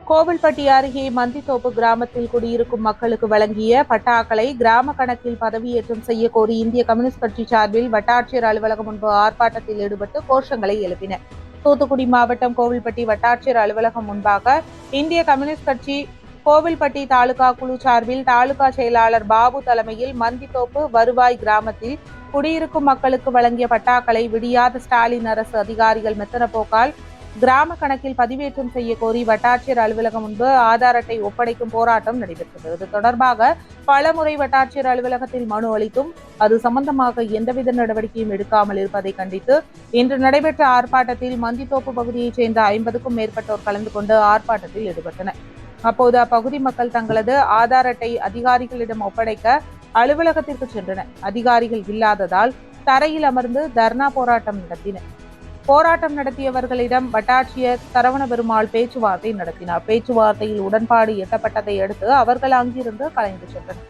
கோவில்பட்டி அருகே மந்தித்தோப்பு கிராமத்தில் குடியிருக்கும் மக்களுக்கு வழங்கிய பட்டாக்களை கிராம கணக்கில் பதவியேற்றம் செய்ய கோரி இந்திய கம்யூனிஸ்ட் கட்சி சார்பில் வட்டாட்சியர் அலுவலகம் முன்பு ஆர்ப்பாட்டத்தில் ஈடுபட்டு கோஷங்களை எழுப்பினர். தூத்துக்குடி மாவட்டம் கோவில்பட்டி வட்டாட்சியர் அலுவலகம் முன்பாக இந்திய கம்யூனிஸ்ட் கட்சி கோவில்பட்டி தாலுகா குழு சார்பில் தாலுகா செயலாளர் பாபு தலைமையில் மந்தித்தோப்பு வருவாய் கிராமத்தில் குடியிருக்கும் மக்களுக்கு வழங்கிய பட்டாக்களை விடியாத ஸ்டாலின் அரசு அதிகாரிகள் மெத்தன போக்கால் கிராம கணக்கில் பதிவேற்றம் செய்ய கோரி வட்டாட்சியர் அலுவலகம் முன்பு ஆதார் அட்டை ஒப்படைக்கும் போராட்டம் நடைபெற்றது. இது தொடர்பாக பலமுறை வட்டாட்சியர் அலுவலகத்தில் மனு அளித்தும் அது சம்பந்தமாக எந்தவித நடவடிக்கையும் எடுக்காமல் இருப்பதை கண்டித்து இன்று நடைபெற்ற ஆர்ப்பாட்டத்தில் மந்தித்தோப்பு பகுதியைச் சேர்ந்த 50க்கும் மேற்பட்டோர் கலந்து கொண்டு ஆர்ப்பாட்டத்தில் ஈடுபட்டனர். அப்போது அப்பகுதி மக்கள் தங்களது ஆதார் அட்டை அதிகாரிகளிடம் ஒப்படைக்க அலுவலகத்திற்கு சென்றனர். அதிகாரிகள் இல்லாததால் தரையில் அமர்ந்து தர்ணா போராட்டம் நடத்தினர். போராட்டம் நடத்தியவர்களிடம் வட்டாட்சியர் சரவண பெருமாள் பேச்சுவார்த்தை நடத்தினார். பேச்சுவார்த்தையில் உடன்பாடு எட்டப்பட்டதை அடுத்து அவர்கள் அங்கிருந்து கலைந்து சென்றனர்.